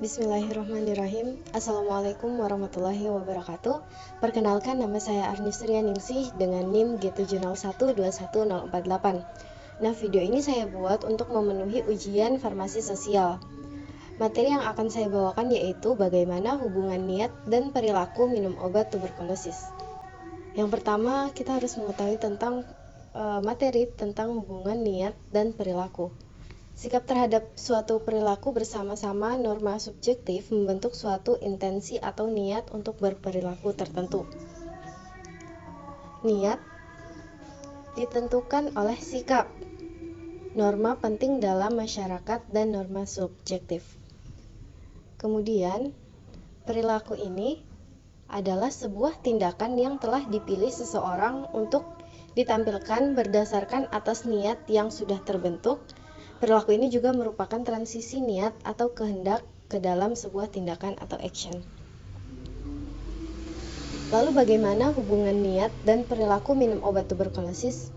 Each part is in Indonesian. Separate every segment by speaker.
Speaker 1: Bismillahirrahmanirrahim. Assalamualaikum warahmatullahi wabarakatuh. Perkenalkan, nama saya Arnisria Ningsih dengan NIM G701211048. Nah, video ini saya buat untuk memenuhi ujian farmasi sosial. Materi yang akan saya bawakan yaitu bagaimana hubungan niat dan perilaku minum obat tuberkulosis. Yang pertama, kita harus mengetahui tentang materi tentang hubungan niat dan perilaku. Sikap terhadap suatu perilaku bersama-sama norma subjektif membentuk suatu intensi atau niat untuk berperilaku tertentu. Niat ditentukan oleh sikap, norma penting dalam masyarakat dan norma subjektif. Kemudian, perilaku ini adalah sebuah tindakan yang telah dipilih seseorang untuk ditampilkan berdasarkan atas niat yang sudah terbentuk. Perilaku ini juga merupakan transisi niat atau kehendak ke dalam sebuah tindakan atau action. Lalu bagaimana hubungan niat dan perilaku minum obat tuberkulosis?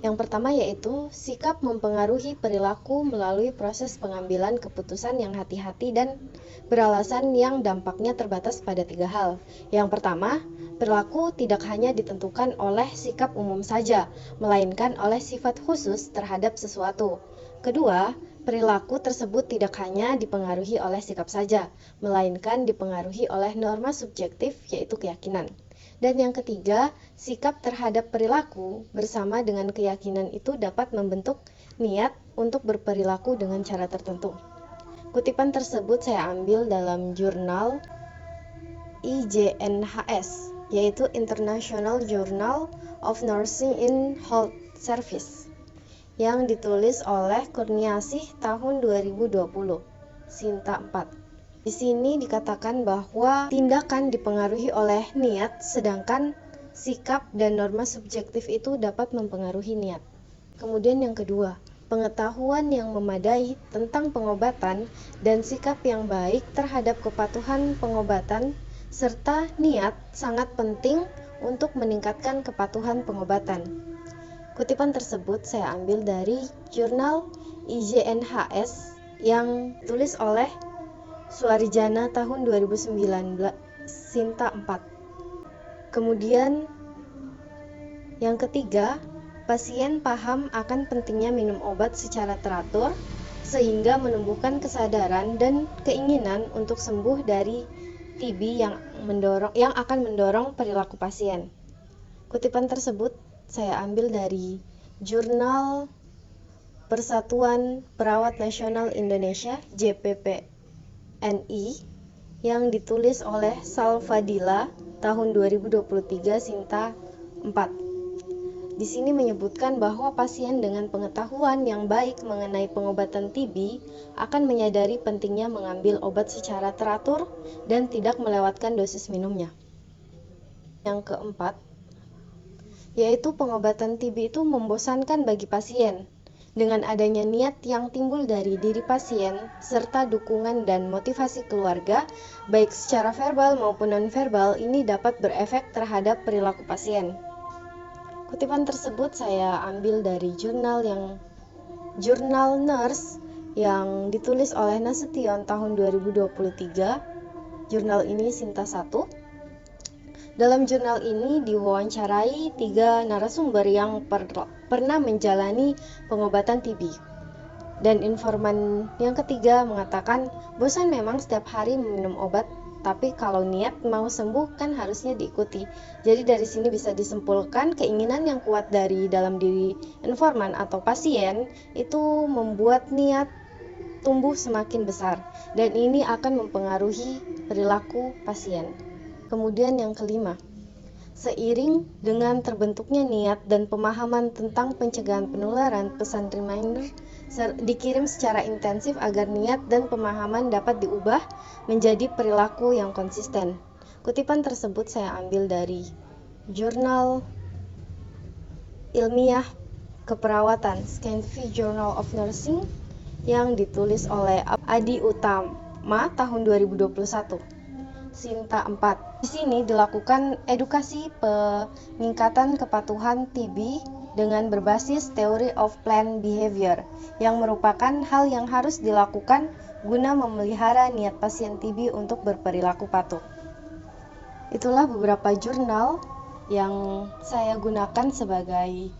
Speaker 1: Yang pertama yaitu sikap mempengaruhi perilaku melalui proses pengambilan keputusan yang hati-hati dan beralasan yang dampaknya terbatas pada 3 hal. Yang pertama, perilaku tidak hanya ditentukan oleh sikap umum saja, melainkan oleh sifat khusus terhadap sesuatu. Kedua, perilaku tersebut tidak hanya dipengaruhi oleh sikap saja, melainkan dipengaruhi oleh norma subjektif yaitu keyakinan. Dan yang ketiga, sikap terhadap perilaku bersama dengan keyakinan itu dapat membentuk niat untuk berperilaku dengan cara tertentu. Kutipan tersebut saya ambil dalam jurnal IJNHS, yaitu International Journal of Nursing in Health Service, yang ditulis oleh Kurniasih tahun 2020, Sinta 4. Di sini dikatakan bahwa tindakan dipengaruhi oleh niat, sedangkan sikap dan norma subjektif itu dapat mempengaruhi niat. Kemudian yang kedua, pengetahuan yang memadai tentang pengobatan dan sikap yang baik terhadap kepatuhan pengobatan serta niat sangat penting untuk meningkatkan kepatuhan pengobatan. Kutipan tersebut saya ambil dari jurnal IJNHS yang ditulis oleh Suarijana tahun 2019, Sinta 4. Kemudian yang ketiga, pasien paham akan pentingnya minum obat secara teratur sehingga menumbuhkan kesadaran dan keinginan untuk sembuh dari TB yang akan mendorong perilaku pasien. Kutipan tersebut saya ambil dari Jurnal Persatuan Perawat Nasional Indonesia JPPNI yang ditulis oleh Salfadila tahun 2023 Sinta 4. Di sini menyebutkan bahwa pasien dengan pengetahuan yang baik mengenai pengobatan TB akan menyadari pentingnya mengambil obat secara teratur dan tidak melewatkan dosis minumnya. Yang keempat, yaitu pengobatan TB itu membosankan bagi pasien. Dengan adanya niat yang timbul dari diri pasien, serta dukungan dan motivasi keluarga, baik secara verbal maupun non-verbal, ini dapat berefek terhadap perilaku pasien. Kutipan tersebut saya ambil dari jurnal Nurse yang ditulis oleh Nasution tahun 2023. Jurnal ini Sinta 1. Dalam jurnal ini diwawancarai 3 narasumber yang pernah menjalani pengobatan TB. Dan informan yang ketiga mengatakan, bosan memang setiap hari meminum obat, tapi kalau niat mau sembuh kan harusnya diikuti. Jadi dari sini bisa disimpulkan keinginan yang kuat dari dalam diri informan atau pasien itu membuat niat tumbuh semakin besar, dan ini akan mempengaruhi perilaku pasien. Kemudian yang kelima, seiring dengan terbentuknya niat dan pemahaman tentang pencegahan penularan, pesan reminder dikirim secara intensif agar niat dan pemahaman dapat diubah menjadi perilaku yang konsisten. Kutipan tersebut saya ambil dari Jurnal Ilmiah Keperawatan Scientific Journal of Nursing yang ditulis oleh Adi Utama tahun 2021. Sinta 4. Di sini dilakukan edukasi peningkatan kepatuhan TB dengan berbasis Theory of Planned Behavior, yang merupakan hal yang harus dilakukan guna memelihara niat pasien TB untuk berperilaku patuh. Itulah beberapa jurnal yang saya gunakan sebagai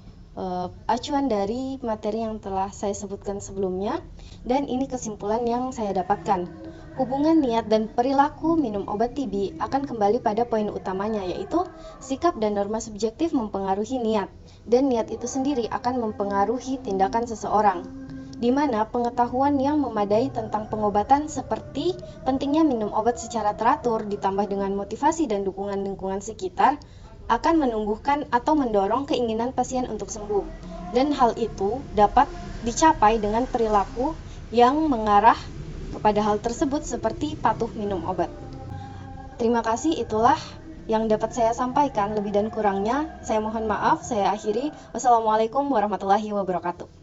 Speaker 1: acuan dari materi yang telah saya sebutkan sebelumnya, dan ini kesimpulan yang saya dapatkan. Hubungan niat dan perilaku minum obat TB akan kembali pada poin utamanya, yaitu sikap dan norma subjektif mempengaruhi niat, dan niat itu sendiri akan mempengaruhi tindakan seseorang, di mana pengetahuan yang memadai tentang pengobatan seperti pentingnya minum obat secara teratur ditambah dengan motivasi dan dukungan lingkungan sekitar akan menumbuhkan atau mendorong keinginan pasien untuk sembuh, dan hal itu dapat dicapai dengan perilaku yang mengarah kepada hal tersebut seperti patuh minum obat. Terima kasih, itulah yang dapat saya sampaikan. Lebih dan kurangnya saya mohon maaf. Saya akhiri. Wassalamualaikum warahmatullahi wabarakatuh.